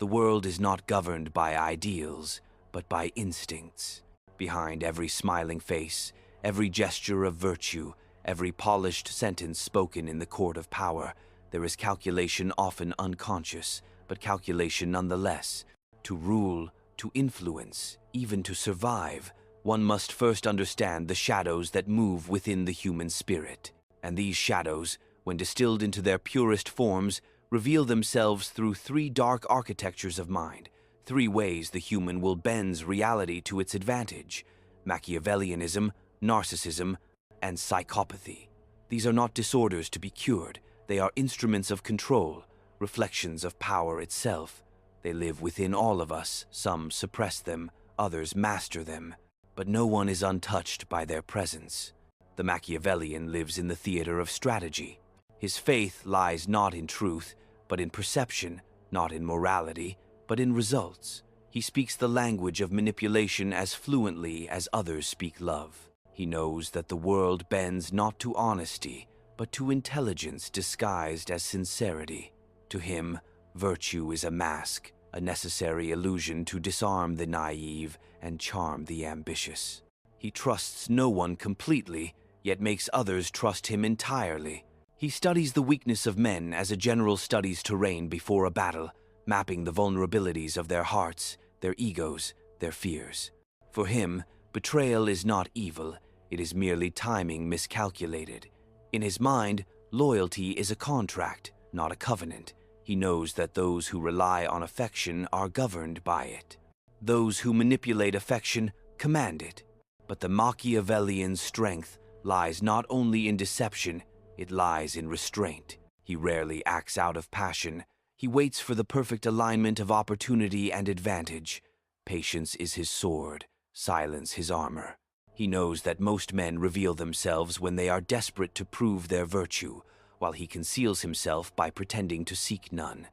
The world is not governed by ideals, but by instincts. Behind every smiling face, every gesture of virtue, every polished sentence spoken in the court of power, there is calculation, often unconscious, but calculation nonetheless. To rule, to influence, even to survive, one must first understand the shadows that move within the human spirit. And these shadows, when distilled into their purest forms, reveal themselves through three dark architectures of mind, three ways the human will bend reality to its advantage: Machiavellianism, Narcissism, and Psychopathy. These are not disorders to be cured. They are instruments of control, reflections of power itself. They live within all of us. Some suppress them, others master them, but no one is untouched by their presence. The Machiavellian lives in the theater of strategy. His faith lies not in truth, but in perception, not in morality, but in results. He speaks the language of manipulation as fluently as others speak love. He knows that the world bends not to honesty, but to intelligence disguised as sincerity. To him, virtue is a mask, a necessary illusion to disarm the naive and charm the ambitious. He trusts no one completely, yet makes others trust him entirely. He studies the weakness of men as a general studies terrain before a battle, mapping the vulnerabilities of their hearts, their egos, their fears. For him, betrayal is not evil, it is merely timing miscalculated. In his mind, loyalty is a contract, not a covenant. He knows that those who rely on affection are governed by it. Those who manipulate affection command it. But the Machiavellian's strength lies not only in deception, it lies in restraint. He rarely acts out of passion. He waits for the perfect alignment of opportunity and advantage. Patience is his sword, silence his armor. He knows that most men reveal themselves when they are desperate to prove their virtue, while he conceals himself by pretending to seek none.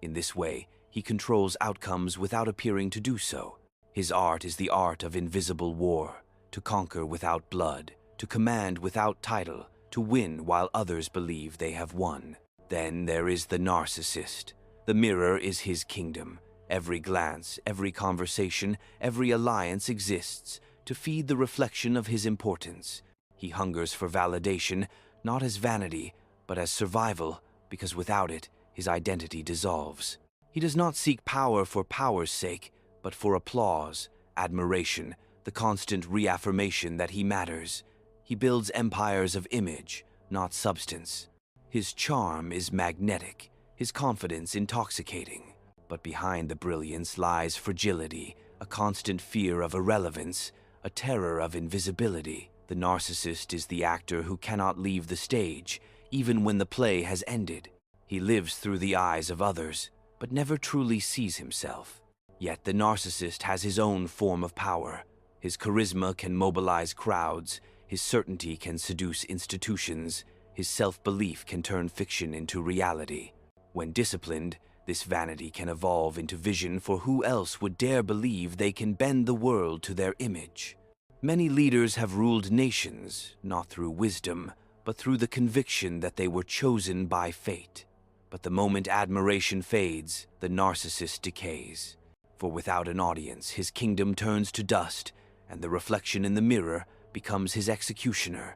In this way, he controls outcomes without appearing to do so. His art is the art of invisible war, to conquer without blood, to command without title, to win while others believe they have won. Then there is the narcissist. The mirror is his kingdom. Every glance, every conversation, every alliance exists to feed the reflection of his importance. He hungers for validation, not as vanity, but as survival, because without it, his identity dissolves. He does not seek power for power's sake, but for applause, admiration, the constant reaffirmation that he matters. He builds empires of image, not substance. His charm is magnetic, his confidence intoxicating. But behind the brilliance lies fragility, a constant fear of irrelevance, a terror of invisibility. The narcissist is the actor who cannot leave the stage, even when the play has ended. He lives through the eyes of others, but never truly sees himself. Yet the narcissist has his own form of power. His charisma can mobilize crowds, his certainty can seduce institutions, his self-belief can turn fiction into reality. When disciplined, this vanity can evolve into vision, for who else would dare believe they can bend the world to their image? Many leaders have ruled nations, not through wisdom, but through the conviction that they were chosen by fate. But the moment admiration fades, the narcissist decays. For without an audience, his kingdom turns to dust, and the reflection in the mirror becomes his executioner.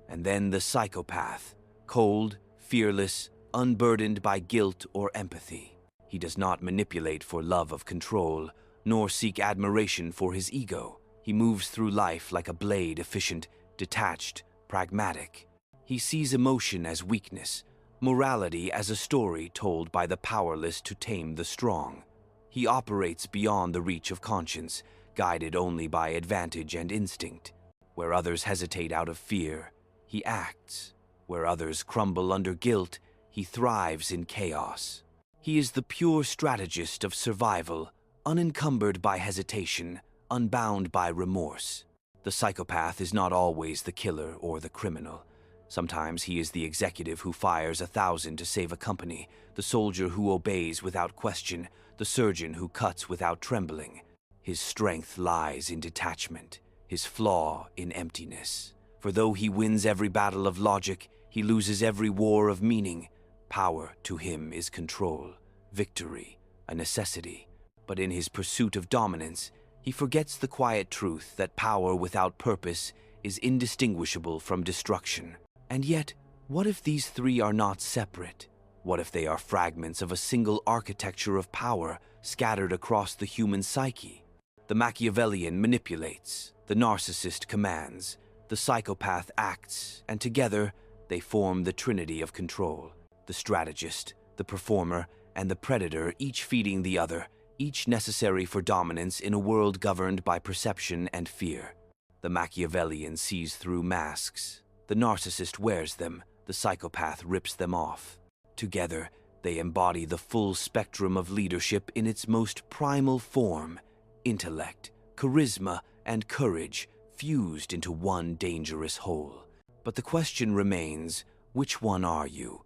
And then the psychopath, cold, fearless, unburdened by guilt or empathy. He does not manipulate for love of control, nor seek admiration for his ego. He moves through life like a blade, efficient, detached, pragmatic. He sees emotion as weakness, morality as a story told by the powerless to tame the strong. He operates beyond the reach of conscience, guided only by advantage and instinct. Where others hesitate out of fear, he acts. Where others crumble under guilt, he thrives in chaos. He is the pure strategist of survival, unencumbered by hesitation, unbound by remorse. The psychopath is not always the killer or the criminal. Sometimes he is the executive who fires 1,000 to save a company, the soldier who obeys without question, the surgeon who cuts without trembling. His strength lies in detachment, his flaw in emptiness. For though he wins every battle of logic, he loses every war of meaning. Power to him is control, victory, a necessity. But in his pursuit of dominance, he forgets the quiet truth that power without purpose is indistinguishable from destruction. And yet, what if these three are not separate? What if they are fragments of a single architecture of power scattered across the human psyche? The Machiavellian manipulates, the narcissist commands, the psychopath acts, and together they form the trinity of control. The strategist, the performer, and the predator, each feeding the other, each necessary for dominance in a world governed by perception and fear. The Machiavellian sees through masks. The narcissist wears them, the psychopath rips them off. Together, they embody the full spectrum of leadership in its most primal form: intellect, charisma, and courage fused into one dangerous whole. But the question remains, which one are you?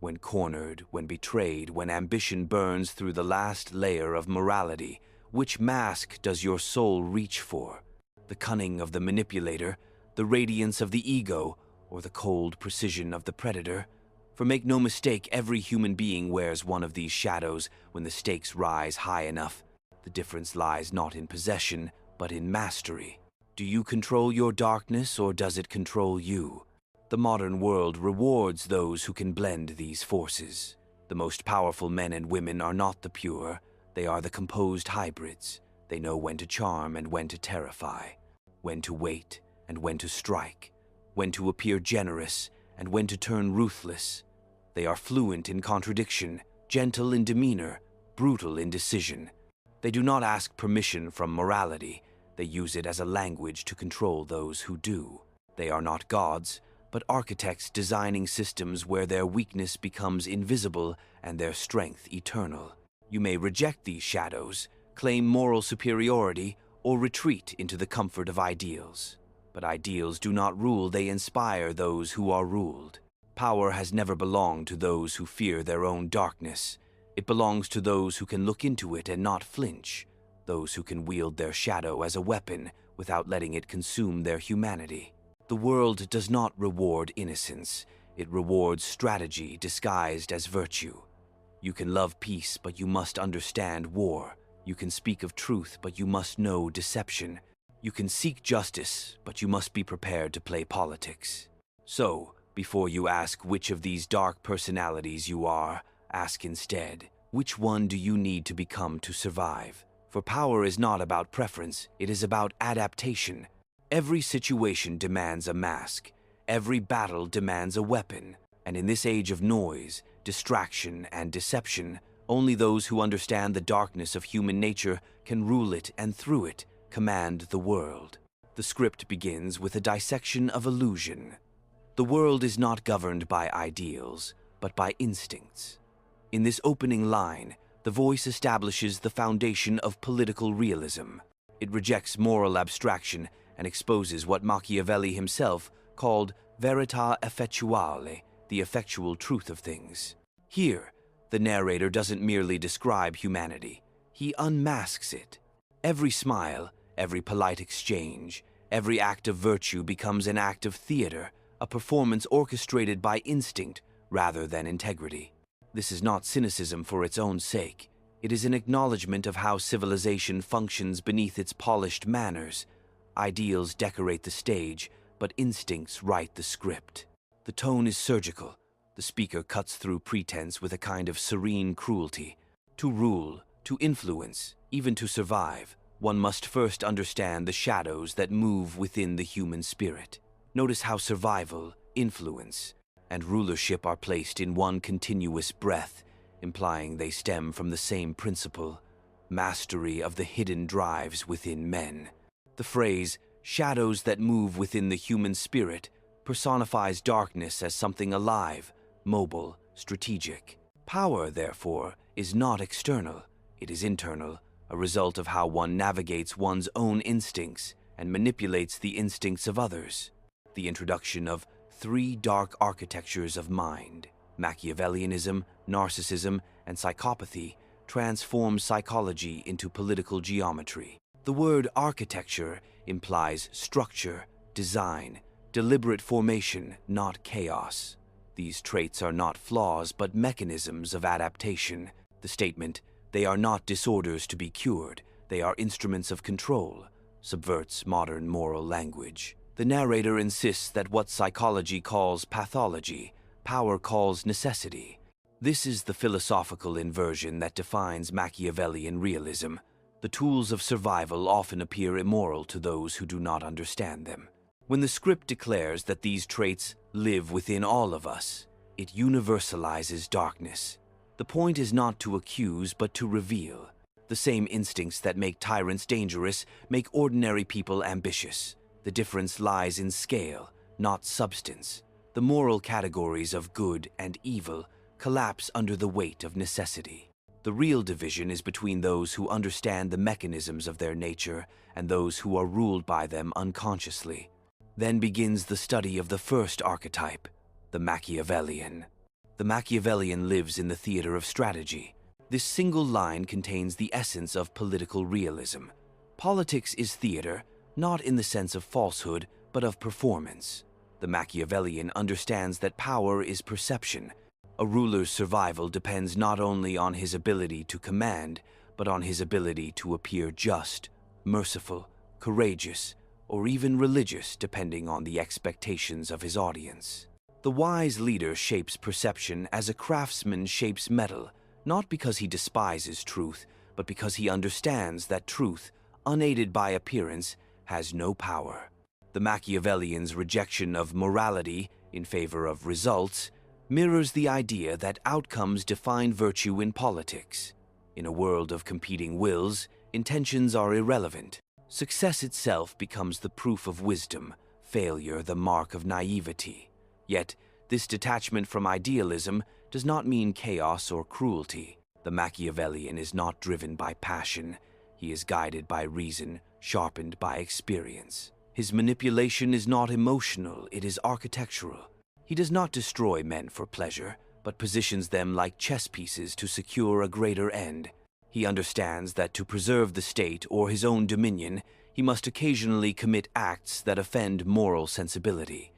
When cornered, when betrayed, when ambition burns through the last layer of morality, which mask does your soul reach for? The cunning of the manipulator, the radiance of the ego, or the cold precision of the predator? For make no mistake, every human being wears one of these shadows when the stakes rise high enough. The difference lies not in possession, but in mastery. Do you control your darkness, or does it control you? The modern world rewards those who can blend these forces. The most powerful men and women are not the pure, they are the composed hybrids. They know when to charm and when to terrify, when to wait and when to strike, when to appear generous and when to turn ruthless. They are fluent in contradiction, gentle in demeanor, brutal in decision. They do not ask permission from morality, they use it as a language to control those who do. They are not gods, but architects designing systems where their weakness becomes invisible and their strength eternal. You may reject these shadows, claim moral superiority, or retreat into the comfort of ideals. But ideals do not rule, they inspire those who are ruled. Power has never belonged to those who fear their own darkness. It belongs to those who can look into it and not flinch, those who can wield their shadow as a weapon without letting it consume their humanity. The world does not reward innocence, it rewards strategy disguised as virtue. You can love peace, but you must understand war. You can speak of truth, but you must know deception. You can seek justice, but you must be prepared to play politics. So, before you ask which of these dark personalities you are, ask instead, which one do you need to become to survive? For power is not about preference, it is about adaptation. Every situation demands a mask. Every battle demands a weapon. And in this age of noise, distraction, and deception, only those who understand the darkness of human nature can rule it and through it command the world. The script begins with a dissection of illusion. The world is not governed by ideals, but by instincts. In this opening line, the voice establishes the foundation of political realism. It rejects moral abstraction and exposes what Machiavelli himself called verita effettuale, the effectual truth of things. Here, the narrator doesn't merely describe humanity, he unmasks it. Every smile, every polite exchange, every act of virtue becomes an act of theater, a performance orchestrated by instinct rather than integrity. This is not cynicism for its own sake. It is an acknowledgement of how civilization functions beneath its polished manners. Ideals decorate the stage, but instincts write the script. The tone is surgical. The speaker cuts through pretense with a kind of serene cruelty. To rule, to influence, even to survive, one must first understand the shadows that move within the human spirit. Notice how survival, influence, and rulership are placed in one continuous breath, implying they stem from the same principle, mastery of the hidden drives within men. The phrase, shadows that move within the human spirit, personifies darkness as something alive, mobile, strategic. Power, therefore, is not external, it is internal, a result of how one navigates one's own instincts and manipulates the instincts of others. The introduction of three dark architectures of mind, Machiavellianism, Narcissism, and Psychopathy, transforms psychology into political geometry. The word architecture implies structure, design, deliberate formation, not chaos. These traits are not flaws but mechanisms of adaptation. The statement, They are not disorders to be cured, they are instruments of control, subverts modern moral language. The narrator insists that what psychology calls pathology, power calls necessity. This is the philosophical inversion that defines Machiavellian realism. The tools of survival often appear immoral to those who do not understand them. When the script declares that these traits live within all of us, it universalizes darkness. The point is not to accuse, but to reveal. The same instincts that make tyrants dangerous make ordinary people ambitious. The difference lies in scale, not substance. The moral categories of good and evil collapse under the weight of necessity. The real division is between those who understand the mechanisms of their nature and those who are ruled by them unconsciously. Then begins the study of the first archetype, the Machiavellian. The Machiavellian lives in the theater of strategy. This single line contains the essence of political realism. Politics is theater, not in the sense of falsehood, but of performance. The Machiavellian understands that power is perception. A ruler's survival depends not only on his ability to command, but on his ability to appear just, merciful, courageous, or even religious, depending on the expectations of his audience. The wise leader shapes perception as a craftsman shapes metal, not because he despises truth, but because he understands that truth, unaided by appearance, has no power. The Machiavellian's rejection of morality in favor of results mirrors the idea that outcomes define virtue in politics. In a world of competing wills, intentions are irrelevant. Success itself becomes the proof of wisdom, failure the mark of naivety. Yet, this detachment from idealism does not mean chaos or cruelty. The Machiavellian is not driven by passion. He is guided by reason, sharpened by experience. His manipulation is not emotional, it is architectural. He does not destroy men for pleasure, but positions them like chess pieces to secure a greater end. He understands that to preserve the state or his own dominion, he must occasionally commit acts that offend moral sensibility.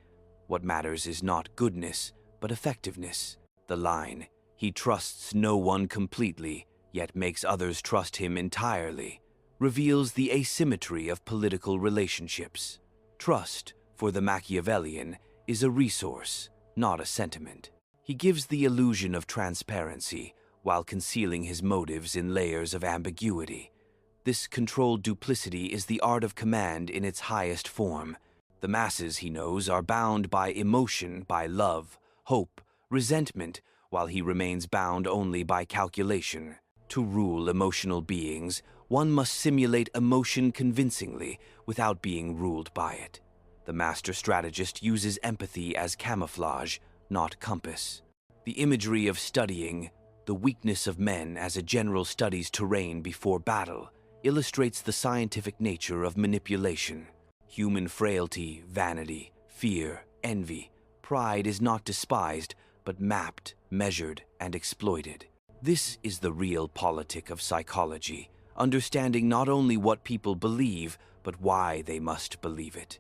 What matters is not goodness, but effectiveness. The line, "He trusts no one completely, yet makes others trust him entirely," reveals the asymmetry of political relationships. Trust, for the Machiavellian, is a resource, not a sentiment. He gives the illusion of transparency, while concealing his motives in layers of ambiguity. This controlled duplicity is the art of command in its highest form. The masses, he knows, are bound by emotion, by love, hope, resentment, while he remains bound only by calculation. To rule emotional beings, one must simulate emotion convincingly without being ruled by it. The master strategist uses empathy as camouflage, not compass. The imagery of studying the weakness of men as a general studies terrain before battle illustrates the scientific nature of manipulation. Human frailty, vanity, fear, envy, pride is not despised, but mapped, measured, and exploited. This is the real politic of psychology, understanding not only what people believe, but why they must believe it.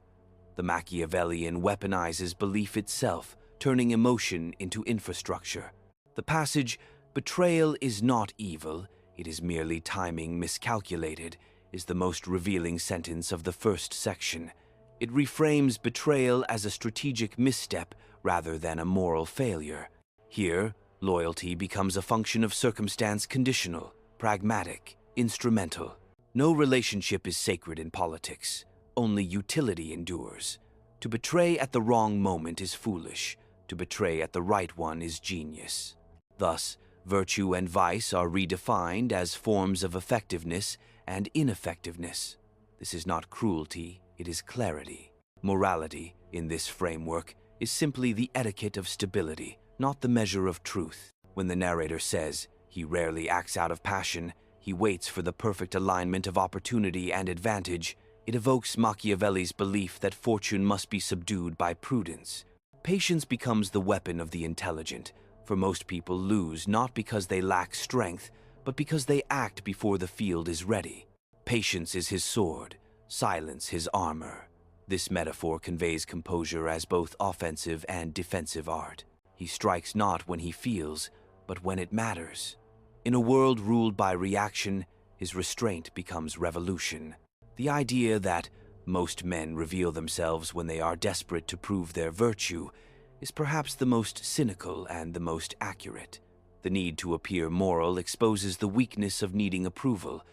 The Machiavellian weaponizes belief itself, turning emotion into infrastructure. The passage, "Betrayal is not evil, it is merely timing miscalculated," is the most revealing sentence of the first section. It reframes betrayal as a strategic misstep rather than a moral failure. Here, loyalty becomes a function of circumstance, conditional, pragmatic, instrumental. No relationship is sacred in politics. Only utility endures. To betray at the wrong moment is foolish. To betray at the right one is genius. Thus, virtue and vice are redefined as forms of effectiveness and ineffectiveness. This is not cruelty, it is clarity. Morality, in this framework, is simply the etiquette of stability, not the measure of truth. When the narrator says, "He rarely acts out of passion, he waits for the perfect alignment of opportunity and advantage," it evokes Machiavelli's belief that fortune must be subdued by prudence. Patience becomes the weapon of the intelligent, for most people lose not because they lack strength, but because they act before the field is ready. Patience is his sword, silence his armor. This metaphor conveys composure as both offensive and defensive art. He strikes not when he feels, but when it matters. In a world ruled by reaction, his restraint becomes revolution. The idea that most men reveal themselves when they are desperate to prove their virtue is perhaps the most cynical and the most accurate. The need to appear moral exposes the weakness of needing approval.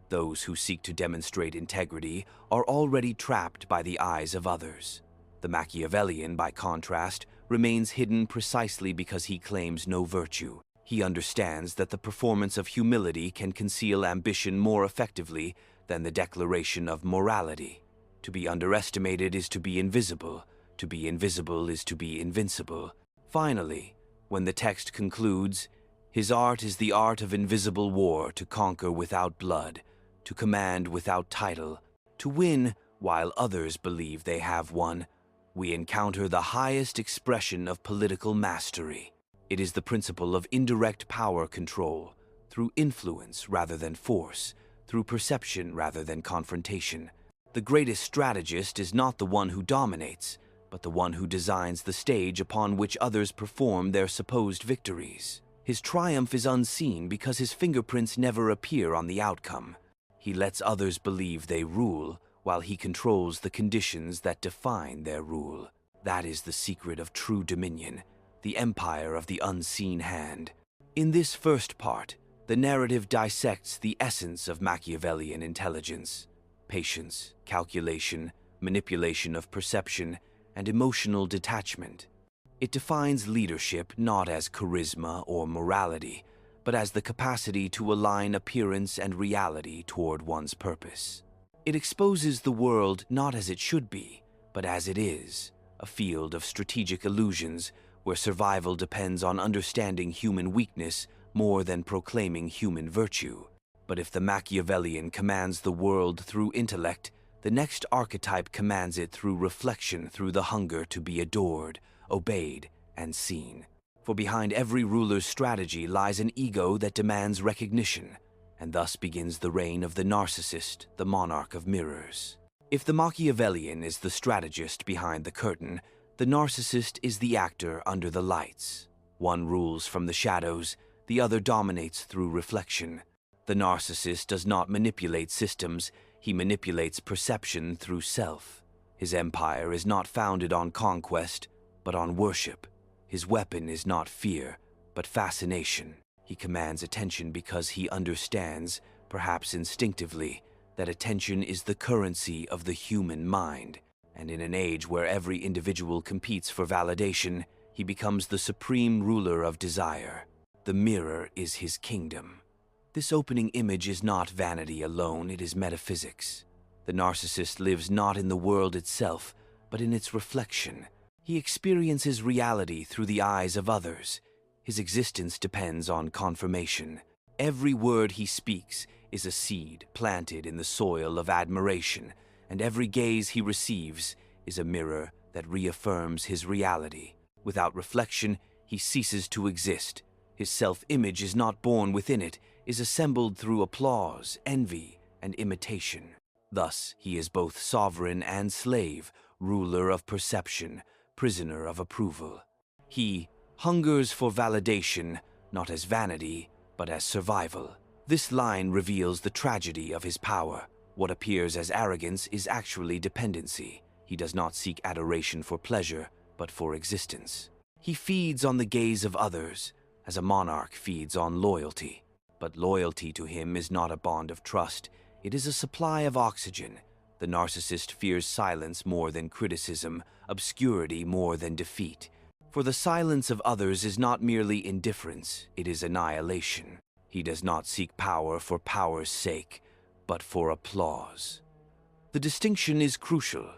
Those who seek to demonstrate integrity are already trapped by the eyes of others. The Machiavellian, by contrast, remains hidden precisely because he claims no virtue. He understands that the performance of humility can conceal ambition more effectively than the declaration of morality. To be underestimated is to be invisible. To be invisible is to be invincible. Finally, when the text concludes, his art is the art of invisible war, to conquer without blood, to command without title, to win while others believe they have won, we encounter the highest expression of political mastery. It is the principle of indirect power control, through influence rather than force, through perception rather than confrontation. The greatest strategist is not the one who dominates, but the one who designs the stage upon which others perform their supposed victories. His triumph is unseen because his fingerprints never appear on the outcome. He lets others believe they rule, while he controls the conditions that define their rule. That is the secret of true dominion, the empire of the unseen hand. In this first part, the narrative dissects the essence of Machiavellian intelligence: patience, calculation, manipulation of perception, and emotional detachment. It defines leadership not as charisma or morality, but as the capacity to align appearance and reality toward one's purpose. It exposes the world not as it should be, but as it is, a field of strategic illusions where survival depends on understanding human weakness more than proclaiming human virtue. But if the Machiavellian commands the world through intellect, the next archetype commands it through reflection, through the hunger to be adored, obeyed, and seen. For behind every ruler's strategy lies an ego that demands recognition, and thus begins the reign of the narcissist, the monarch of mirrors. If the Machiavellian is the strategist behind the curtain, the narcissist is the actor under the lights. One rules from the shadows, the other dominates through reflection. The narcissist does not manipulate systems, he manipulates perception through self. His empire is not founded on conquest, but on worship. His weapon is not fear, but fascination. He commands attention because he understands, perhaps instinctively, that attention is the currency of the human mind. And in an age where every individual competes for validation, he becomes the supreme ruler of desire. The mirror is his kingdom. This opening image is not vanity alone, it is metaphysics. The narcissist lives not in the world itself, but in its reflection. He experiences reality through the eyes of others. His existence depends on confirmation. Every word he speaks is a seed planted in the soil of admiration, and every gaze he receives is a mirror that reaffirms his reality. Without reflection, he ceases to exist. His self-image is not born within it, is assembled through applause, envy, and imitation. Thus, he is both sovereign and slave, ruler of perception, prisoner of approval. He hungers for validation, not as vanity, but as survival. This line reveals the tragedy of his power. What appears as arrogance is actually dependency. He does not seek adoration for pleasure, but for existence. He feeds on the gaze of others, as a monarch feeds on loyalty. But loyalty to him is not a bond of trust, it is a supply of oxygen. The narcissist fears silence more than criticism, obscurity more than defeat. For the silence of others is not merely indifference, it is annihilation. He does not seek power for power's sake, but for applause. The distinction is crucial.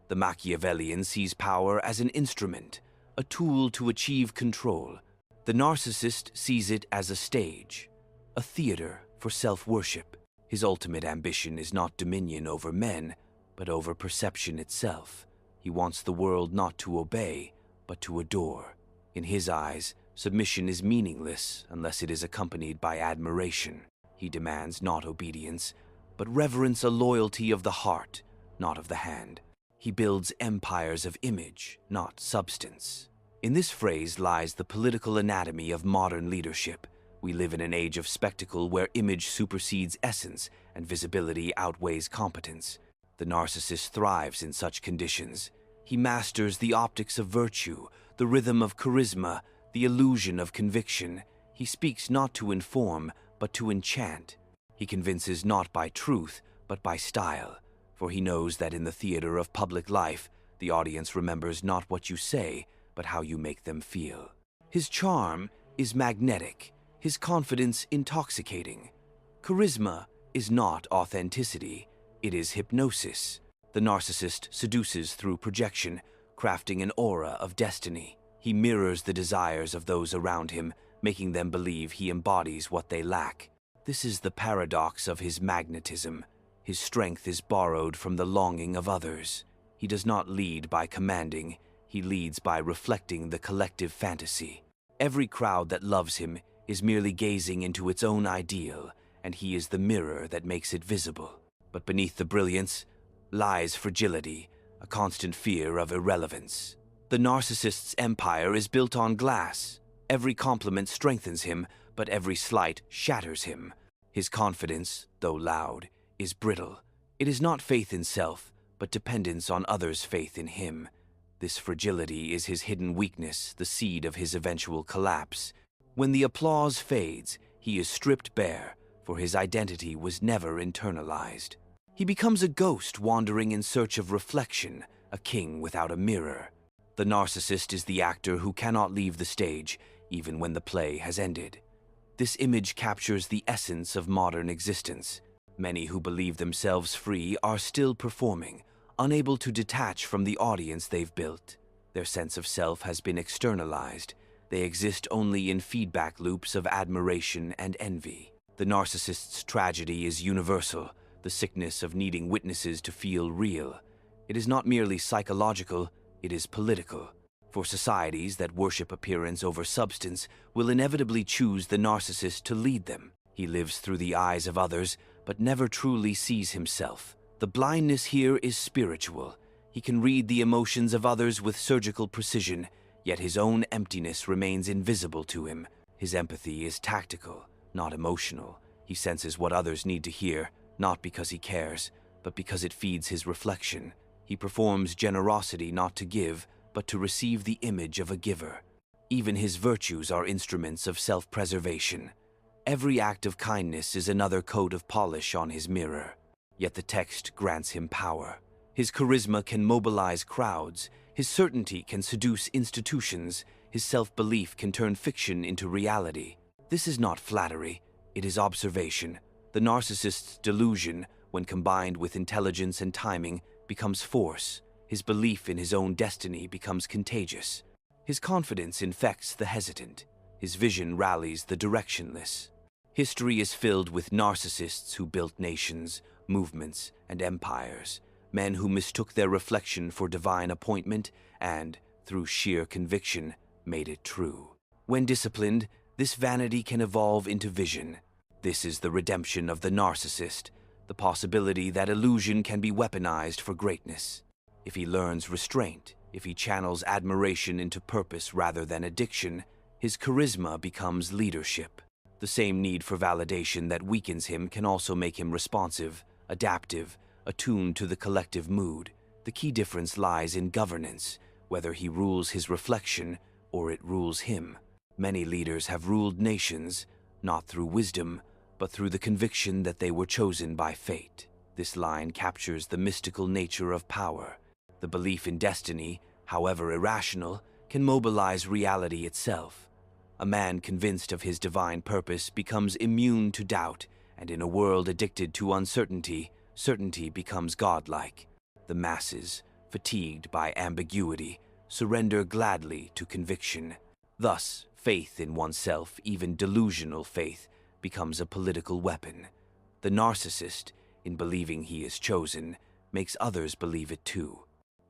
The Machiavellian sees power as an instrument, a tool to achieve control. The narcissist sees it as a stage, a theater for self-worship. His ultimate ambition is not dominion over men, but over perception itself. He wants the world not to obey, but to adore. In his eyes, submission is meaningless unless it is accompanied by admiration. He demands not obedience, but reverence, a loyalty of the heart, not of the hand. He builds empires of image, not substance. In this phrase lies the political anatomy of modern leadership. We live in an age of spectacle where image supersedes essence and visibility outweighs competence. The narcissist thrives in such conditions. He masters the optics of virtue, the rhythm of charisma, the illusion of conviction. He speaks not to inform, but to enchant. He convinces not by truth, but by style, for he knows that in the theater of public life, the audience remembers not what you say, but how you make them feel. His charm is magnetic, his confidence intoxicating. Charisma is not authenticity, it is hypnosis. The narcissist seduces through projection, crafting an aura of destiny. He mirrors the desires of those around him, making them believe he embodies what they lack. This is the paradox of his magnetism. His strength is borrowed from the longing of others. He does not lead by commanding, he leads by reflecting the collective fantasy. Every crowd that loves him is merely gazing into its own ideal, and he is the mirror that makes it visible. But beneath the brilliance lies fragility, a constant fear of irrelevance. The narcissist's empire is built on glass. Every compliment strengthens him, but every slight shatters him. His confidence, though loud, is brittle. It is not faith in self, but dependence on others' faith in him. This fragility is his hidden weakness, the seed of his eventual collapse. When the applause fades, he is stripped bare, for his identity was never internalized. He becomes a ghost wandering in search of reflection, a king without a mirror. The narcissist is the actor who cannot leave the stage, even when the play has ended. This image captures the essence of modern existence. Many who believe themselves free are still performing, unable to detach from the audience they've built. Their sense of self has been externalized. They exist only in feedback loops of admiration and envy. The narcissist's tragedy is universal, the sickness of needing witnesses to feel real. It is not merely psychological, it is political. For societies that worship appearance over substance will inevitably choose the narcissist to lead them. He lives through the eyes of others, but never truly sees himself. The blindness here is spiritual. He can read the emotions of others with surgical precision, yet his own emptiness remains invisible to him. His empathy is tactical, not emotional. He senses what others need to hear, not because he cares, but because it feeds his reflection. He performs generosity not to give, but to receive the image of a giver. Even his virtues are instruments of self-preservation. Every act of kindness is another coat of polish on his mirror. Yet the text grants him power. His charisma can mobilize crowds. His certainty can seduce institutions. His self-belief can turn fiction into reality. This is not flattery, it is observation. The narcissist's delusion, when combined with intelligence and timing, becomes force. His belief in his own destiny becomes contagious. His confidence infects the hesitant. His vision rallies the directionless. History is filled with narcissists who built nations, movements, and empires. Men who mistook their reflection for divine appointment and, through sheer conviction, made it true. When disciplined, this vanity can evolve into vision. This is the redemption of the narcissist, the possibility that illusion can be weaponized for greatness. If he learns restraint, if he channels admiration into purpose rather than addiction, his charisma becomes leadership. The same need for validation that weakens him can also make him responsive, adaptive, attuned to the collective mood. The key difference lies in governance, whether he rules his reflection or it rules him. Many leaders have ruled nations, not through wisdom, but through the conviction that they were chosen by fate. This line captures the mystical nature of power. The belief in destiny, however irrational, can mobilize reality itself. A man convinced of his divine purpose becomes immune to doubt, and in a world addicted to uncertainty, certainty becomes godlike. The masses, fatigued by ambiguity, surrender gladly to conviction. Thus, faith in oneself, even delusional faith, becomes a political weapon. The narcissist, in believing he is chosen, makes others believe it too.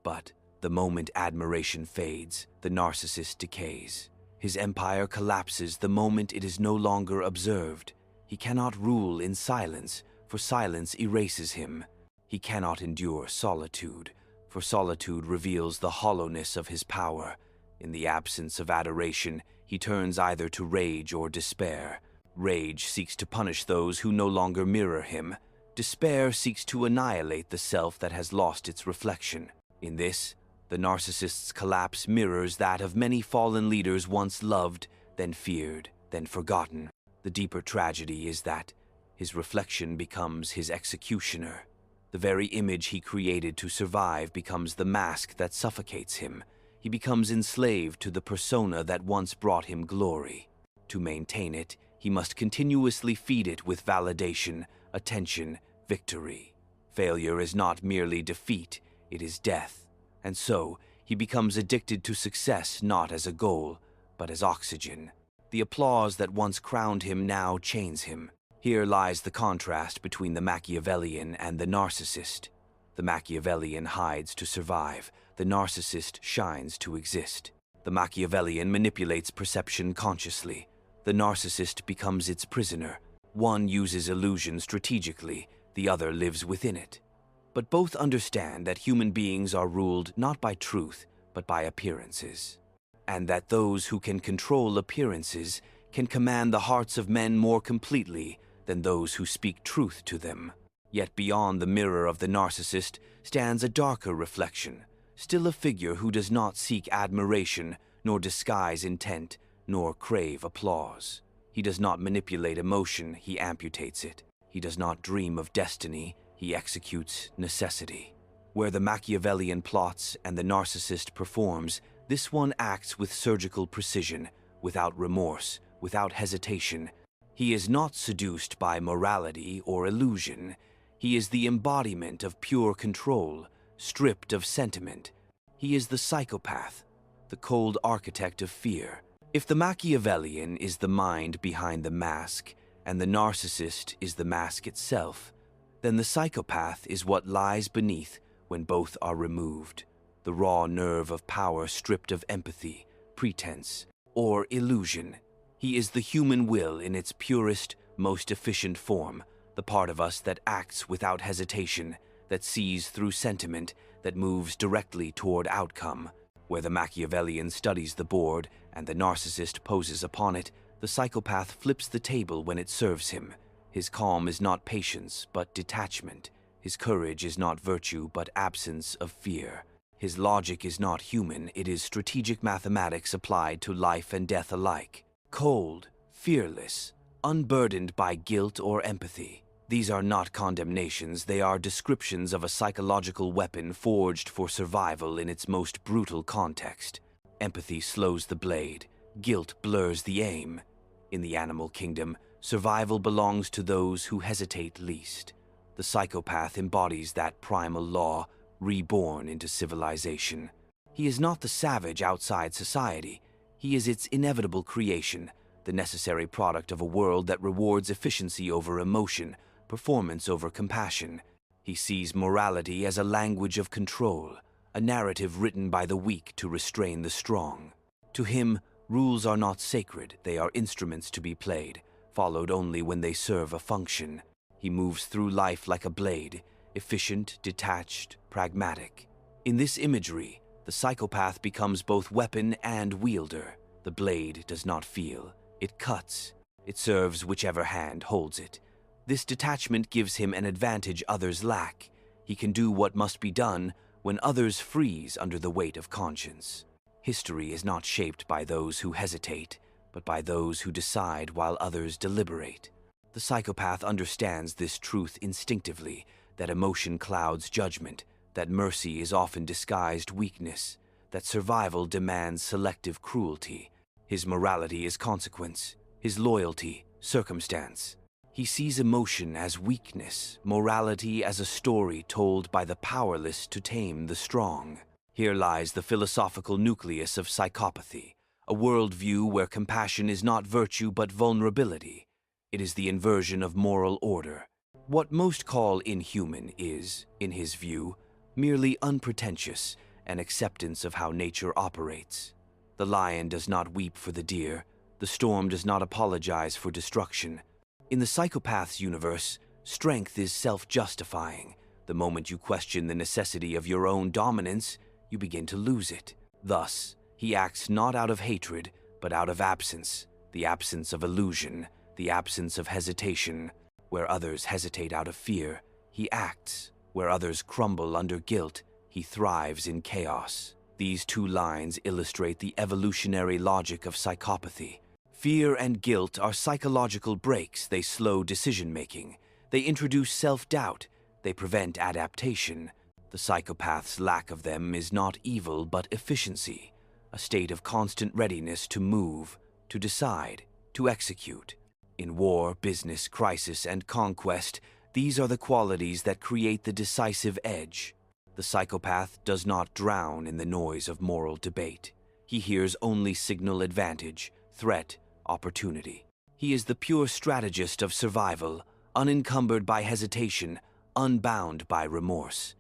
But the moment admiration fades, the narcissist decays. His empire collapses the moment it is no longer observed. He cannot rule in silence, for silence erases him. He cannot endure solitude, for solitude reveals the hollowness of his power. In the absence of adoration, he turns either to rage or despair. Rage seeks to punish those who no longer mirror him. Despair seeks to annihilate the self that has lost its reflection. In this, the narcissist's collapse mirrors that of many fallen leaders once loved, then feared, then forgotten. The deeper tragedy is that his reflection becomes his executioner. The very image he created to survive becomes the mask that suffocates him. He becomes enslaved to the persona that once brought him glory. To maintain it, he must continuously feed it with validation, attention, victory. Failure is not merely defeat, it is death. And so, he becomes addicted to success not as a goal, but as oxygen. The applause that once crowned him now chains him. Here lies the contrast between the Machiavellian and the narcissist. The Machiavellian hides to survive, the narcissist shines to exist. The Machiavellian manipulates perception consciously. The narcissist becomes its prisoner. One uses illusion strategically, the other lives within it. But both understand that human beings are ruled not by truth, but by appearances. And that those who can control appearances can command the hearts of men more completely than those who speak truth to them. Yet beyond the mirror of the narcissist stands a darker reflection, still a figure who does not seek admiration, nor disguise intent, nor crave applause. He does not manipulate emotion, he amputates it. He does not dream of destiny, he executes necessity. Where the Machiavellian plots and the narcissist performs, this one acts with surgical precision, without remorse, without hesitation. He is not seduced by morality or illusion. He is the embodiment of pure control, stripped of sentiment. He is the psychopath, the cold architect of fear. If the Machiavellian is the mind behind the mask, and the narcissist is the mask itself, then the psychopath is what lies beneath when both are removed. The raw nerve of power stripped of empathy, pretense, or illusion. He is the human will in its purest, most efficient form, the part of us that acts without hesitation, that sees through sentiment, that moves directly toward outcome. Where the Machiavellian studies the board and the narcissist poses upon it, the psychopath flips the table when it serves him. His calm is not patience, but detachment. His courage is not virtue, but absence of fear. His logic is not human, it is strategic mathematics applied to life and death alike. Cold, fearless, unburdened by guilt or empathy. These are not condemnations, they are descriptions of a psychological weapon forged for survival in its most brutal context. Empathy slows the blade, guilt blurs the aim. In the animal kingdom, survival belongs to those who hesitate least. The psychopath embodies that primal law, reborn into civilization. He is not the savage outside society. He is its inevitable creation, the necessary product of a world that rewards efficiency over emotion, performance over compassion. He sees morality as a language of control, a narrative written by the weak to restrain the strong. To him, rules are not sacred, they are instruments to be played, followed only when they serve a function. He moves through life like a blade, efficient, detached, pragmatic. In this imagery, the psychopath becomes both weapon and wielder. The blade does not feel, it cuts. It serves whichever hand holds it. This detachment gives him an advantage others lack. He can do what must be done when others freeze under the weight of conscience. History is not shaped by those who hesitate, but by those who decide while others deliberate. The psychopath understands this truth instinctively, that emotion clouds judgment, that mercy is often disguised weakness, that survival demands selective cruelty. His morality is consequence, his loyalty, circumstance. He sees emotion as weakness, morality as a story told by the powerless to tame the strong. Here lies the philosophical nucleus of psychopathy, a worldview where compassion is not virtue but vulnerability. It is the inversion of moral order. What most call inhuman is, in his view, merely unpretentious, an acceptance of how nature operates. The lion does not weep for the deer, the storm does not apologize for destruction. In the psychopath's universe, strength is self-justifying. The moment you question the necessity of your own dominance, you begin to lose it. Thus, he acts not out of hatred, but out of absence, the absence of illusion, the absence of hesitation. Where others hesitate out of fear, he acts. Where others crumble under guilt, he thrives in chaos. These two lines illustrate the evolutionary logic of psychopathy. Fear and guilt are psychological brakes. They slow decision-making. They introduce self-doubt. They prevent adaptation. The psychopath's lack of them is not evil but efficiency, a state of constant readiness to move, to decide, to execute. In war, business, crisis, and conquest, these are the qualities that create the decisive edge. The psychopath does not drown in the noise of moral debate. He hears only signal advantage, threat, opportunity. He is the pure strategist of survival, unencumbered by hesitation, unbound by remorse.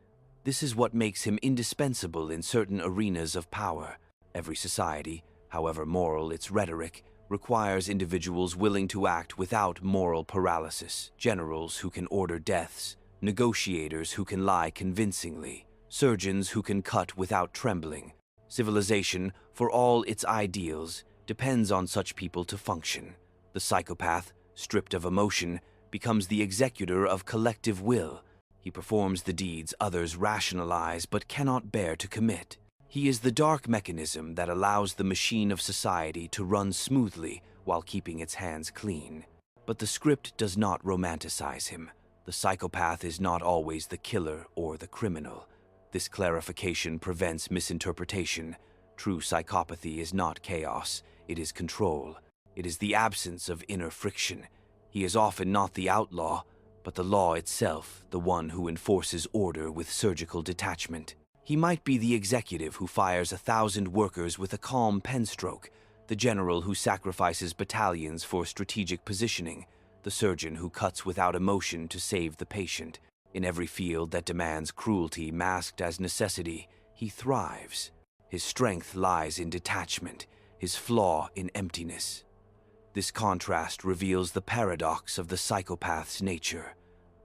This is what makes him indispensable in certain arenas of power. Every society, however moral its rhetoric, requires individuals willing to act without moral paralysis, generals who can order deaths, negotiators who can lie convincingly, surgeons who can cut without trembling. Civilization, for all its ideals, depends on such people to function. The psychopath, stripped of emotion, becomes the executor of collective will. He performs the deeds others rationalize but cannot bear to commit. He is the dark mechanism that allows the machine of society to run smoothly while keeping its hands clean. But the script does not romanticize him. The psychopath is not always the killer or the criminal. This clarification prevents misinterpretation. True psychopathy is not chaos, it is control. It is the absence of inner friction. He is often not the outlaw, but the law itself, the one who enforces order with surgical detachment. He might be the executive who fires 1,000 workers with a calm pen stroke, the general who sacrifices battalions for strategic positioning, the surgeon who cuts without emotion to save the patient. In every field that demands cruelty masked as necessity, he thrives. His strength lies in detachment, his flaw in emptiness. This contrast reveals the paradox of the psychopath's nature.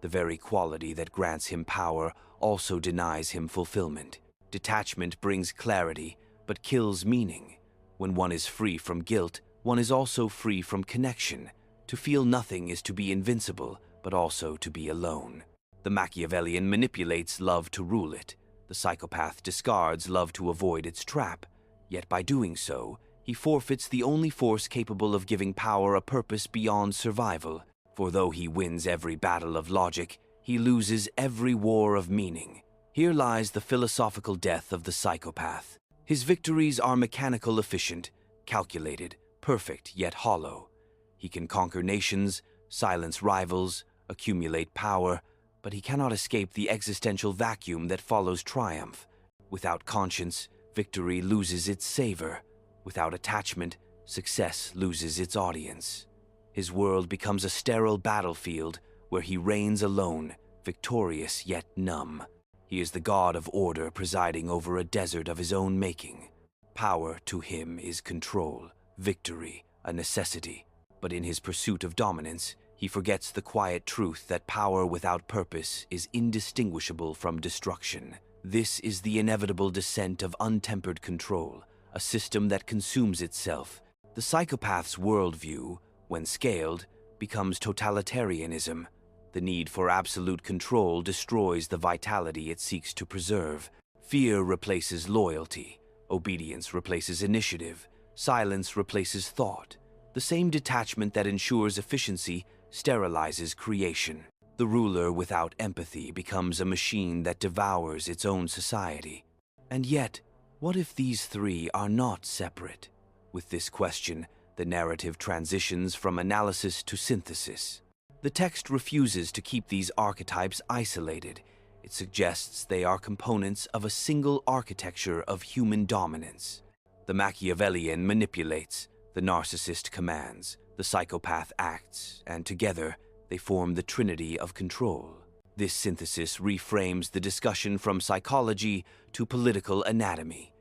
The very quality that grants him power also denies him fulfillment. Detachment brings clarity, but kills meaning. When one is free from guilt, one is also free from connection. To feel nothing is to be invincible, but also to be alone. The Machiavellian manipulates love to rule it. The psychopath discards love to avoid its trap. Yet by doing so, he forfeits the only force capable of giving power a purpose beyond survival. For though he wins every battle of logic, he loses every war of meaning. Here lies the philosophical death of the psychopath. His victories are mechanical, efficient, calculated, perfect yet hollow. He can conquer nations, silence rivals, accumulate power, but he cannot escape the existential vacuum that follows triumph. Without conscience, victory loses its savor. Without attachment, success loses its audience. His world becomes a sterile battlefield where he reigns alone, victorious yet numb. He is the god of order presiding over a desert of his own making. Power to him is control, victory, a necessity. But in his pursuit of dominance, he forgets the quiet truth that power without purpose is indistinguishable from destruction. This is the inevitable descent of untempered control, a system that consumes itself. The psychopath's worldview, when scaled, becomes totalitarianism. The need for absolute control destroys the vitality it seeks to preserve. Fear replaces loyalty. Obedience replaces initiative. Silence replaces thought. The same detachment that ensures efficiency sterilizes creation. The ruler without empathy becomes a machine that devours its own society. And yet, what if these three are not separate? With this question, the narrative transitions from analysis to synthesis. The text refuses to keep these archetypes isolated. It suggests they are components of a single architecture of human dominance. The Machiavellian manipulates, the narcissist commands, the psychopath acts, and together they form the trinity of control. This synthesis reframes the discussion from psychology to political anatomy.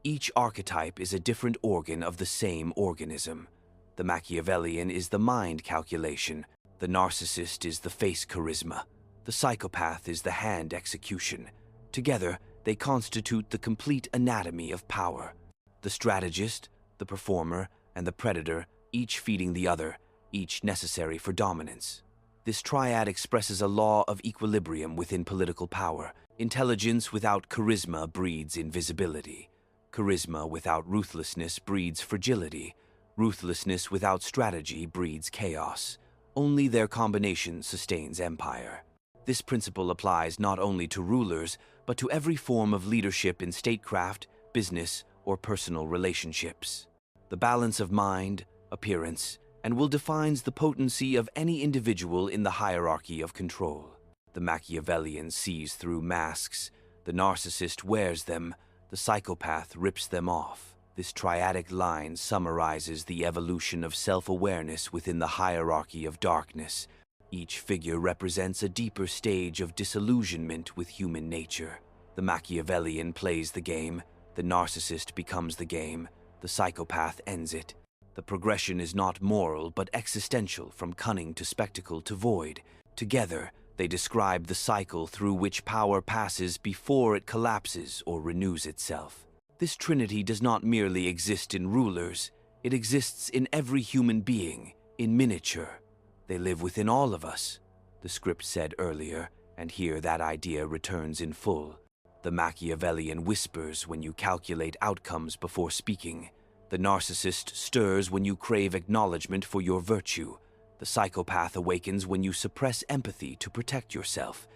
Each archetype is a different organ of the same organism. The Machiavellian is the mind calculation, the narcissist is the face charisma, the psychopath is the hand execution. Together, they constitute the complete anatomy of power. The strategist, the performer, and the predator, each feeding the other, each necessary for dominance. This triad expresses a law of equilibrium within political power. Intelligence without charisma breeds invisibility. Charisma without ruthlessness breeds fragility. Ruthlessness without strategy breeds chaos. Only their combination sustains empire. This principle applies not only to rulers, but to every form of leadership in statecraft, business, or personal relationships. The balance of mind, appearance, and will defines the potency of any individual in the hierarchy of control. The Machiavellian sees through masks, the narcissist wears them, the psychopath rips them off. This triadic line summarizes the evolution of self-awareness within the hierarchy of darkness. Each figure represents a deeper stage of disillusionment with human nature. The Machiavellian plays the game, the narcissist becomes the game, the psychopath ends it. The progression is not moral but existential, from cunning to spectacle to void. Together, they describe the cycle through which power passes before it collapses or renews itself. This trinity does not merely exist in rulers, it exists in every human being, in miniature. They live within all of us, the script said earlier, and here that idea returns in full. The Machiavellian whispers when you calculate outcomes before speaking. The narcissist stirs when you crave acknowledgement for your virtue. The psychopath awakens when you suppress empathy to protect yourself.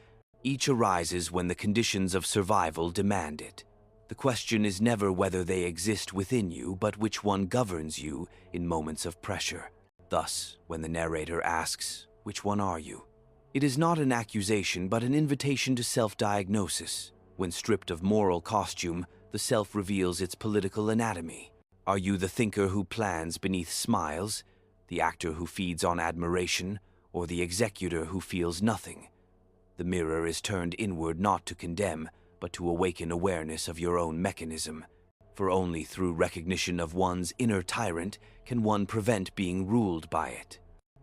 Each arises when the conditions of survival demand it. The question is never whether they exist within you, but which one governs you in moments of pressure. Thus, when the narrator asks, "Which one are you?" it is not an accusation but an invitation to self-diagnosis. When stripped of moral costume, the self reveals its political anatomy. Are you the thinker who plans beneath smiles, the actor who feeds on admiration, or the executor who feels nothing? The mirror is turned inward not to condemn, but to awaken awareness of your own mechanism. For only through recognition of one's inner tyrant can one prevent being ruled by it.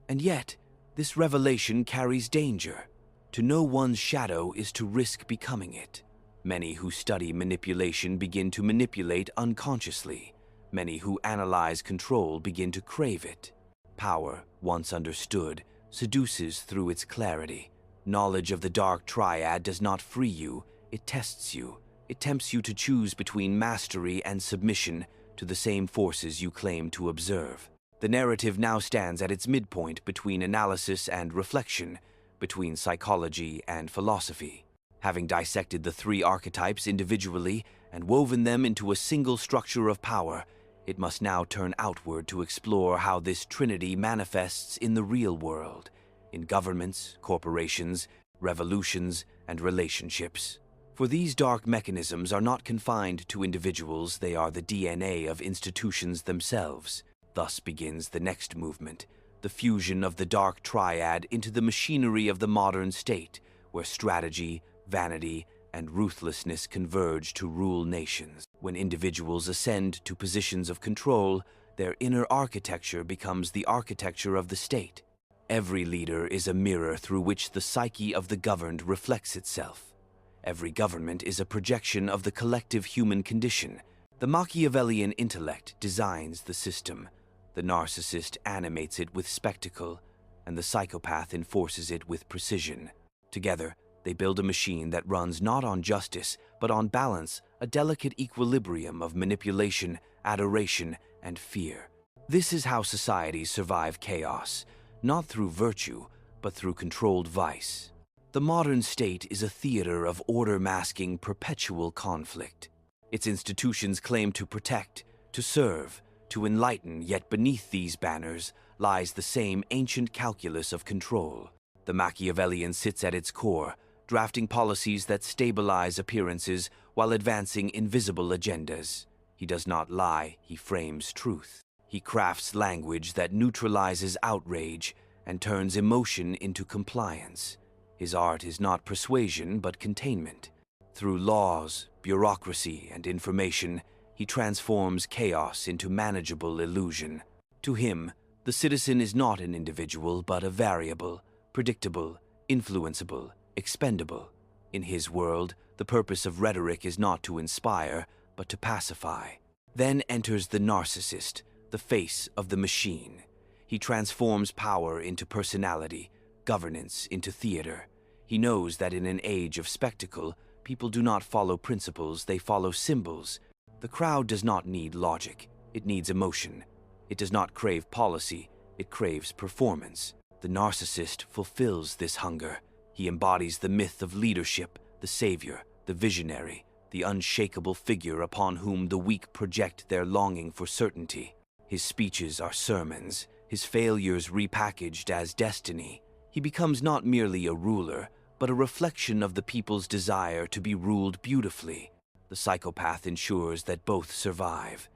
And yet, this revelation carries danger. To know one's shadow is to risk becoming it. Many who study manipulation begin to manipulate unconsciously. Many who analyze control begin to crave it. Power, once understood, seduces through its clarity. Knowledge of the dark triad does not free you, it tests you. It tempts you to choose between mastery and submission to the same forces you claim to observe. The narrative now stands at its midpoint between analysis and reflection, between psychology and philosophy. Having dissected the three archetypes individually and woven them into a single structure of power, it must now turn outward to explore how this trinity manifests in the real world, in governments, corporations, revolutions, and relationships. For these dark mechanisms are not confined to individuals, they are the DNA of institutions themselves. Thus begins the next movement, the fusion of the dark triad into the machinery of the modern state, where strategy, vanity, and ruthlessness converge to rule nations. When individuals ascend to positions of control, their inner architecture becomes the architecture of the state. Every leader is a mirror through which the psyche of the governed reflects itself. Every government is a projection of the collective human condition. The Machiavellian intellect designs the system. The narcissist animates it with spectacle, and the psychopath enforces it with precision. Together, they build a machine that runs not on justice, but on balance, a delicate equilibrium of manipulation, adoration, and fear. This is how societies survive chaos, not through virtue, but through controlled vice. The modern state is a theater of order masking perpetual conflict. Its institutions claim to protect, to serve, to enlighten, yet beneath these banners lies the same ancient calculus of control. The Machiavellian sits at its core, drafting policies that stabilize appearances while advancing invisible agendas. He does not lie, he frames truth. He crafts language that neutralizes outrage and turns emotion into compliance. His art is not persuasion, but containment. Through laws, bureaucracy, and information, he transforms chaos into manageable illusion. To him, the citizen is not an individual, but a variable, predictable, influenceable, expendable. In his world, the purpose of rhetoric is not to inspire, but to pacify. Then enters the narcissist, the face of the machine. He transforms power into personality, governance into theater. He knows that in an age of spectacle, people do not follow principles, they follow symbols. The crowd does not need logic, it needs emotion. It does not crave policy, it craves performance. The narcissist fulfills this hunger. He embodies the myth of leadership, the savior, the visionary, the unshakable figure upon whom the weak project their longing for certainty. His speeches are sermons, his failures repackaged as destiny. He becomes not merely a ruler, but a reflection of the people's desire to be ruled beautifully. The psychopath ensures that both survive.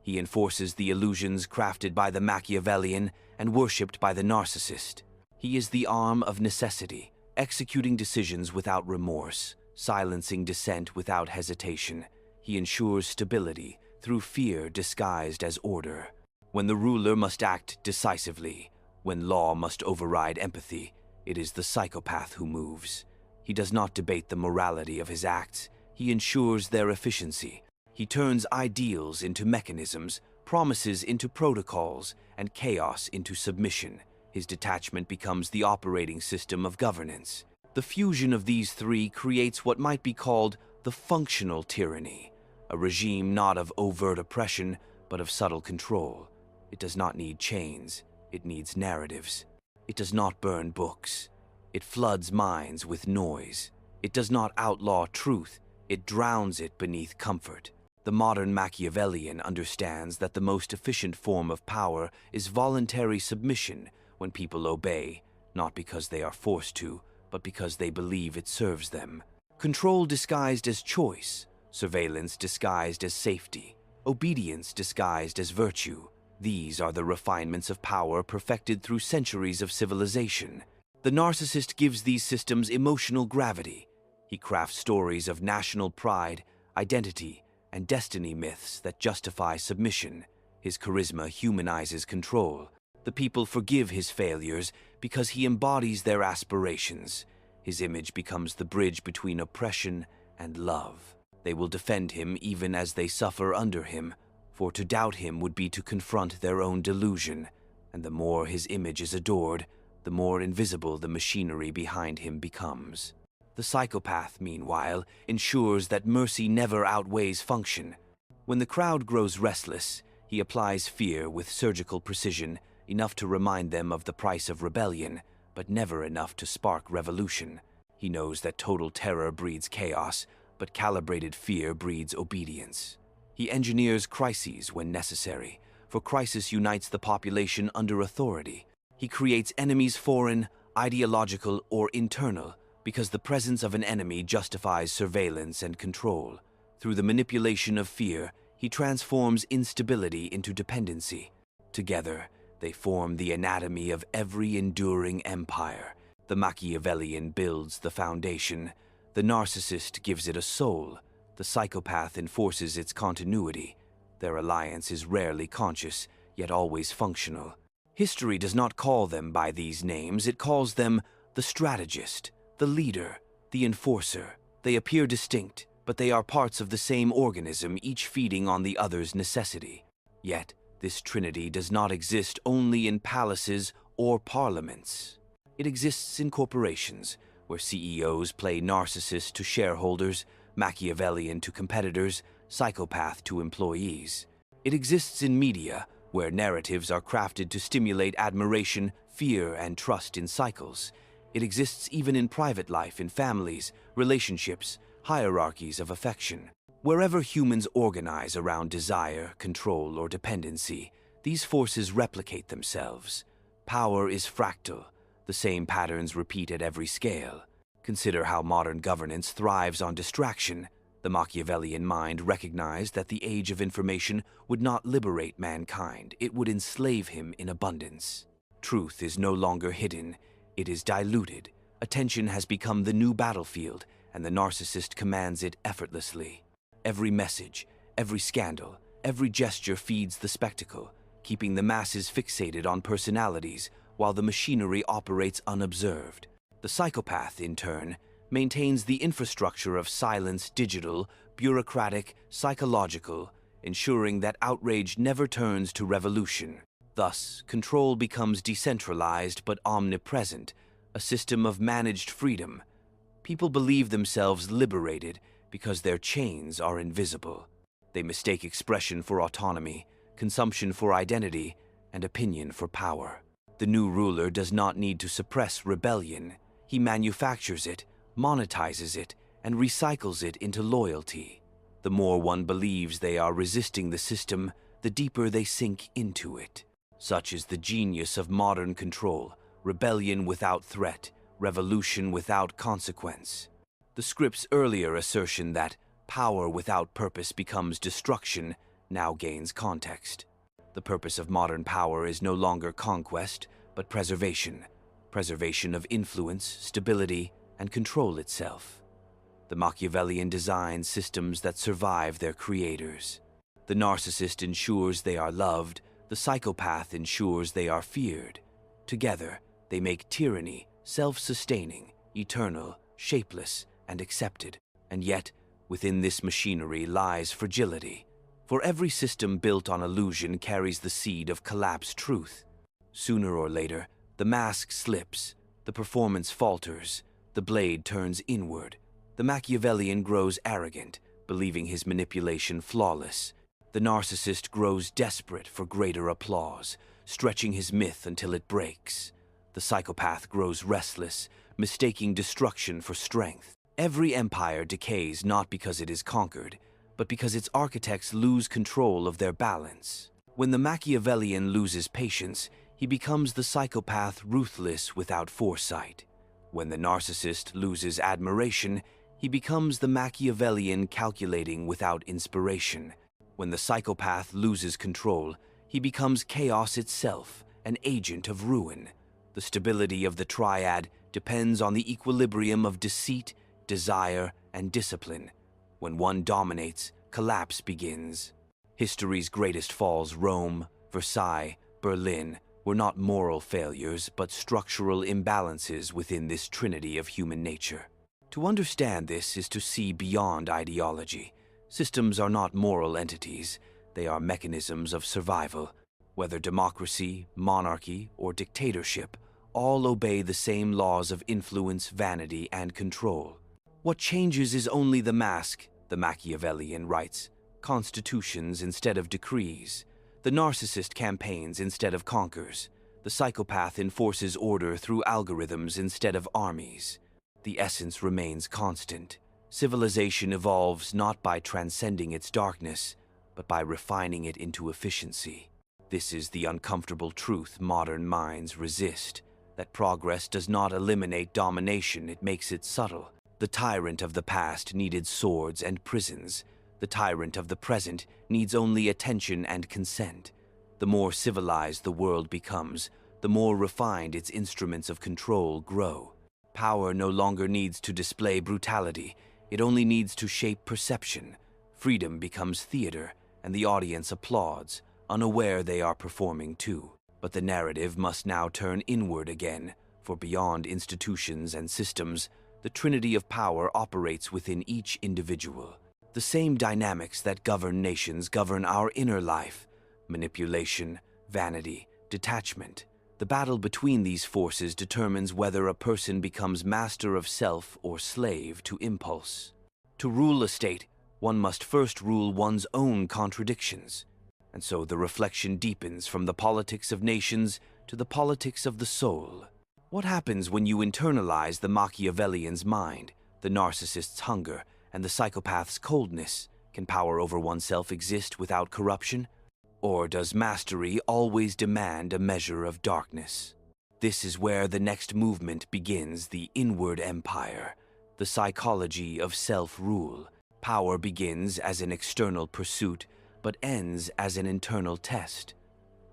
He enforces the illusions crafted by the Machiavellian and worshipped by the narcissist. He is the arm of necessity, executing decisions without remorse, silencing dissent without hesitation. He ensures stability through fear disguised as order. When the ruler must act decisively, when law must override empathy, it is the psychopath who moves. He does not debate the morality of his acts, he ensures their efficiency. He turns ideals into mechanisms, promises into protocols, and chaos into submission. His detachment becomes the operating system of governance. The fusion of these three creates what might be called the functional tyranny, a regime not of overt oppression, but of subtle control. It does not need chains, it needs narratives. It does not burn books. It floods minds with noise. It does not outlaw truth, it drowns it beneath comfort. The modern Machiavellian understands that the most efficient form of power is voluntary submission, when people obey, not because they are forced to, but because they believe it serves them. Control disguised as choice, surveillance disguised as safety, obedience disguised as virtue. These are the refinements of power perfected through centuries of civilization. The narcissist gives these systems emotional gravity. He crafts stories of national pride, identity, and destiny myths that justify submission. His charisma humanizes control. The people forgive his failures because he embodies their aspirations. His image becomes the bridge between oppression and love. They will defend him even as they suffer under him, for to doubt him would be to confront their own delusion, and the more his image is adored, the more invisible the machinery behind him becomes. The psychopath, meanwhile, ensures that mercy never outweighs function. When the crowd grows restless, he applies fear with surgical precision, enough to remind them of the price of rebellion, but never enough to spark revolution. He knows that total terror breeds chaos, but calibrated fear breeds obedience. He engineers crises when necessary, for crisis unites the population under authority. He creates enemies foreign, ideological, or internal, because the presence of an enemy justifies surveillance and control. Through the manipulation of fear, he transforms instability into dependency. Together, they form the anatomy of every enduring empire. The Machiavellian builds the foundation. The narcissist gives it a soul. The psychopath enforces its continuity. Their alliance is rarely conscious, yet always functional. History does not call them by these names, it calls them the strategist, the leader, the enforcer. They appear distinct, but they are parts of the same organism, each feeding on the other's necessity. Yet, this trinity does not exist only in palaces or parliaments. It exists in corporations, where CEOs play narcissist to shareholders, Machiavellian to competitors, psychopath to employees. It exists in media, where narratives are crafted to stimulate admiration, fear, and trust in cycles. It exists even in private life, in families, relationships, hierarchies of affection. Wherever humans organize around desire, control, or dependency, these forces replicate themselves. Power is fractal. The same patterns repeat at every scale. Consider how modern governance thrives on distraction. The Machiavellian mind recognized that the age of information would not liberate mankind, it would enslave him in abundance. Truth is no longer hidden, it is diluted. Attention has become the new battlefield, and the narcissist commands it effortlessly. Every message, every scandal, every gesture feeds the spectacle, keeping the masses fixated on personalities while the machinery operates unobserved. The psychopath, in turn, maintains the infrastructure of silence, digital, bureaucratic, psychological, ensuring that outrage never turns to revolution. Thus, control becomes decentralized but omnipresent, a system of managed freedom. People believe themselves liberated because their chains are invisible. They mistake expression for autonomy, consumption for identity, and opinion for power. The new ruler does not need to suppress rebellion. He manufactures it, monetizes it, and recycles it into loyalty. The more one believes they are resisting the system, the deeper they sink into it. Such is the genius of modern control: rebellion without threat, revolution without consequence. The script's earlier assertion that power without purpose becomes destruction now gains context. The purpose of modern power is no longer conquest, but preservation. Preservation of influence, stability, and control itself. The Machiavellian designs systems that survive their creators. The narcissist ensures they are loved, the psychopath ensures they are feared. Together, they make tyranny self-sustaining, eternal, shapeless, and accepted. And yet, within this machinery lies fragility. For every system built on illusion carries the seed of collapsed truth. Sooner or later, the mask slips, the performance falters, the blade turns inward. The Machiavellian grows arrogant, believing his manipulation flawless. The narcissist grows desperate for greater applause, stretching his myth until it breaks. The psychopath grows restless, mistaking destruction for strength. Every empire decays not because it is conquered, but because its architects lose control of their balance. When the Machiavellian loses patience, he becomes the psychopath ruthless without foresight. When the narcissist loses admiration, he becomes the Machiavellian calculating without inspiration. When the psychopath loses control, he becomes chaos itself, an agent of ruin. The stability of the Triad depends on the equilibrium of deceit, desire, and discipline. When one dominates, collapse begins. History's greatest falls, Rome, Versailles, Berlin, were not moral failures, but structural imbalances within this trinity of human nature. To understand this is to see beyond ideology. Systems are not moral entities, they are mechanisms of survival. Whether democracy, monarchy, or dictatorship, all obey the same laws of influence, vanity, and control. What changes is only the mask, the Machiavellian writes, constitutions instead of decrees. The narcissist campaigns instead of conquers. The psychopath enforces order through algorithms instead of armies. The essence remains constant. Civilization evolves not by transcending its darkness, but by refining it into efficiency. This is the uncomfortable truth modern minds resist, that progress does not eliminate domination, it makes it subtle. The tyrant of the past needed swords and prisons. The tyrant of the present needs only attention and consent. The more civilized the world becomes, the more refined its instruments of control grow. Power no longer needs to display brutality, it only needs to shape perception. Freedom becomes theater, and the audience applauds, unaware they are performing too. But the narrative must now turn inward again, for beyond institutions and systems, the trinity of power operates within each individual. The same dynamics that govern nations govern our inner life: manipulation, vanity, detachment. The battle between these forces determines whether a person becomes master of self or slave to impulse. To rule a state, one must first rule one's own contradictions. And so the reflection deepens from the politics of nations to the politics of the soul. What happens when you internalize the Machiavellian's mind, the narcissist's hunger, and the psychopath's coldness? Can power over oneself exist without corruption? Or does mastery always demand a measure of darkness? This is where the next movement begins, the inward empire, the psychology of self-rule. Power begins as an external pursuit, but ends as an internal test.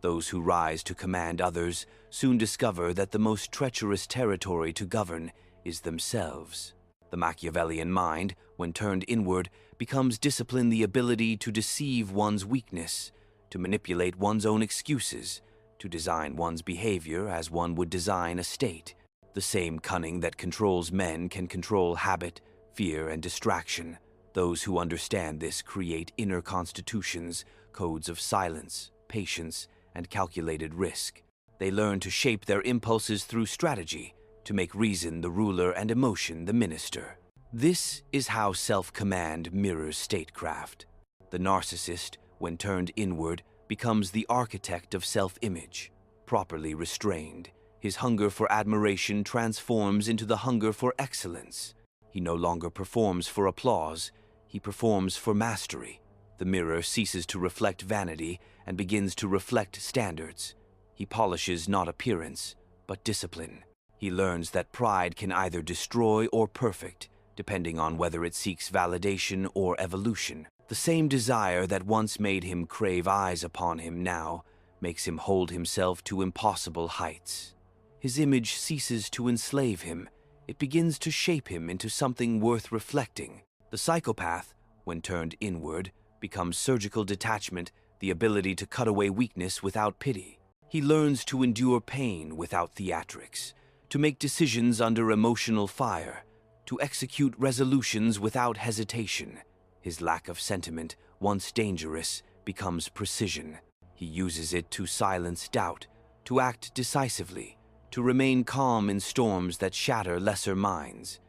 Those who rise to command others soon discover that the most treacherous territory to govern is themselves. The Machiavellian mind, when turned inward, becomes disciplined, the ability to deceive one's weakness, to manipulate one's own excuses, to design one's behavior as one would design a state. The same cunning that controls men can control habit, fear, and distraction. Those who understand this create inner constitutions, codes of silence, patience, and calculated risk. They learn to shape their impulses through strategy, to make reason the ruler and emotion the minister. This is how self-command mirrors statecraft. The narcissist, when turned inward, becomes the architect of self-image. Properly restrained, his hunger for admiration transforms into the hunger for excellence. He no longer performs for applause, he performs for mastery. The mirror ceases to reflect vanity and begins to reflect standards. He polishes not appearance, but discipline. He learns that pride can either destroy or perfect, depending on whether it seeks validation or evolution. The same desire that once made him crave eyes upon him now makes him hold himself to impossible heights. His image ceases to enslave him. It begins to shape him into something worth reflecting. The psychopath, when turned inward, becomes surgical detachment, the ability to cut away weakness without pity. He learns to endure pain without theatrics, to make decisions under emotional fire, to execute resolutions without hesitation. His lack of sentiment, once dangerous, becomes precision. He uses it to silence doubt, to act decisively, to remain calm in storms that shatter lesser minds.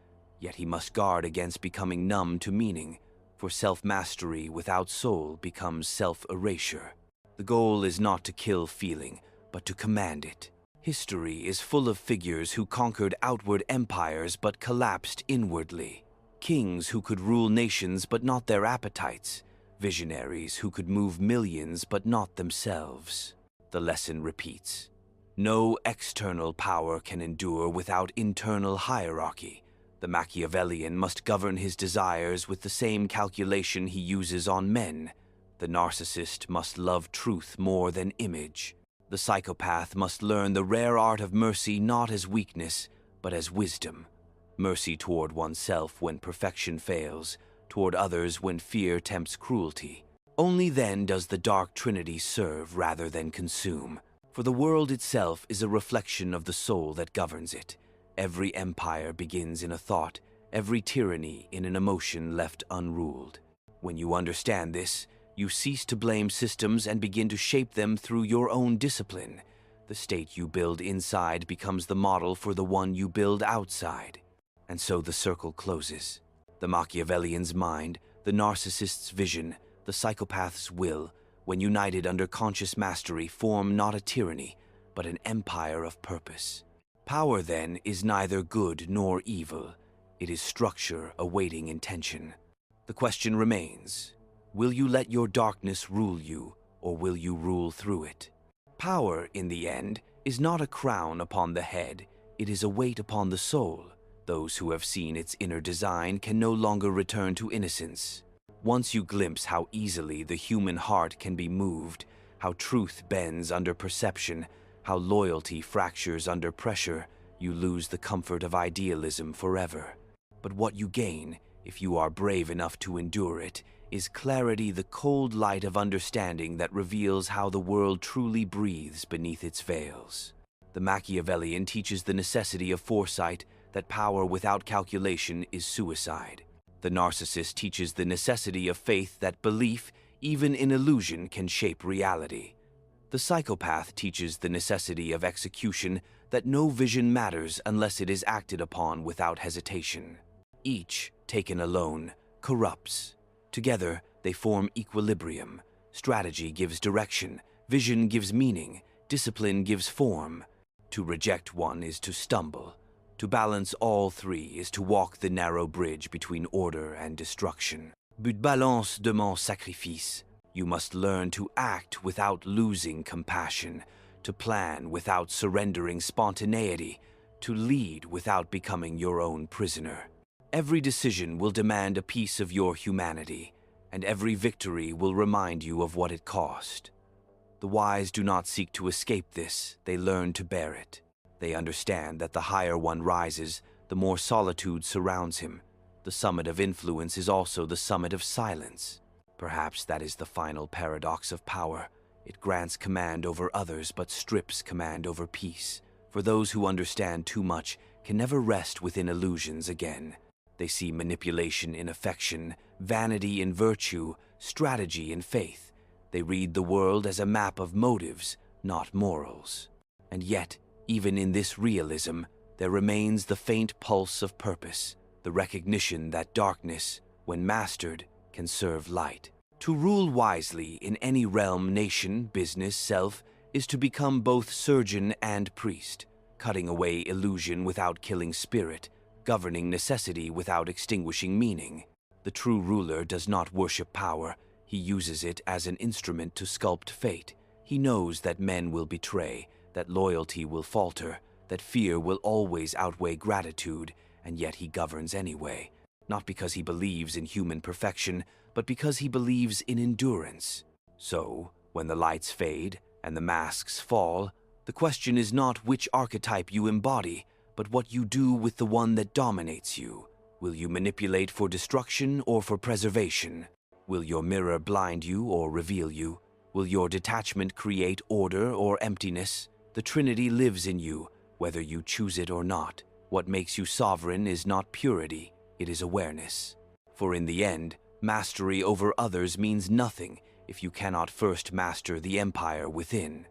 Yet he must guard against becoming numb to meaning, for self-mastery without soul becomes self-erasure. The goal is not to kill feeling, but to command it. History is full of figures who conquered outward empires but collapsed inwardly. Kings who could rule nations but not their appetites. Visionaries who could move millions but not themselves. The lesson repeats. No external power can endure without internal hierarchy. The Machiavellian must govern his desires with the same calculation he uses on men. The narcissist must love truth more than image. The psychopath must learn the rare art of mercy not as weakness, but as wisdom. Mercy toward oneself when perfection fails, toward others when fear tempts cruelty. Only then does the dark trinity serve rather than consume. For the world itself is a reflection of the soul that governs it. Every empire begins in a thought, every tyranny in an emotion left unruled. When you understand this, you cease to blame systems and begin to shape them through your own discipline. The state you build inside becomes the model for the one you build outside. And so the circle closes. The Machiavellian's mind, the narcissist's vision, the psychopath's will, when united under conscious mastery, form not a tyranny, but an empire of purpose. Power, then, is neither good nor evil. It is structure awaiting intention. The question remains, will you let your darkness rule you, or will you rule through it? Power, in the end, is not a crown upon the head, it is a weight upon the soul. Those who have seen its inner design can no longer return to innocence. Once you glimpse how easily the human heart can be moved, how truth bends under perception, how loyalty fractures under pressure, you lose the comfort of idealism forever. But what you gain, if you are brave enough to endure it, is clarity, the cold light of understanding that reveals how the world truly breathes beneath its veils. The Machiavellian teaches the necessity of foresight, that power without calculation is suicide. The narcissist teaches the necessity of faith, that belief, even in illusion, can shape reality. The psychopath teaches the necessity of execution, that no vision matters unless it is acted upon without hesitation. Each, taken alone, corrupts. Together, they form equilibrium. Strategy gives direction, vision gives meaning, discipline gives form. To reject one is to stumble. To balance all three is to walk the narrow bridge between order and destruction. But balance demande sacrifice. You must learn to act without losing compassion, to plan without surrendering spontaneity, to lead without becoming your own prisoner. Every decision will demand a piece of your humanity, and every victory will remind you of what it cost. The wise do not seek to escape this, they learn to bear it. They understand that the higher one rises, the more solitude surrounds him. The summit of influence is also the summit of silence. Perhaps that is the final paradox of power. It grants command over others but strips command over peace. For those who understand too much can never rest within illusions again. They see manipulation in affection, vanity in virtue, strategy in faith. They read the world as a map of motives, not morals. And yet, even in this realism, there remains the faint pulse of purpose, the recognition that darkness, when mastered, can serve light. To rule wisely in any realm, nation, business, self, is to become both surgeon and priest, cutting away illusion without killing spirit, governing necessity without extinguishing meaning. The true ruler does not worship power. He uses it as an instrument to sculpt fate. He knows that men will betray, that loyalty will falter, that fear will always outweigh gratitude, and yet he governs anyway, not because he believes in human perfection, but because he believes in endurance. So, when the lights fade and the masks fall, the question is not which archetype you embody, but what you do with the one that dominates you. Will you manipulate for destruction or for preservation? Will your mirror blind you or reveal you? Will your detachment create order or emptiness? The Trinity lives in you, whether you choose it or not. What makes you sovereign is not purity, it is awareness. For in the end, mastery over others means nothing if you cannot first master the empire within.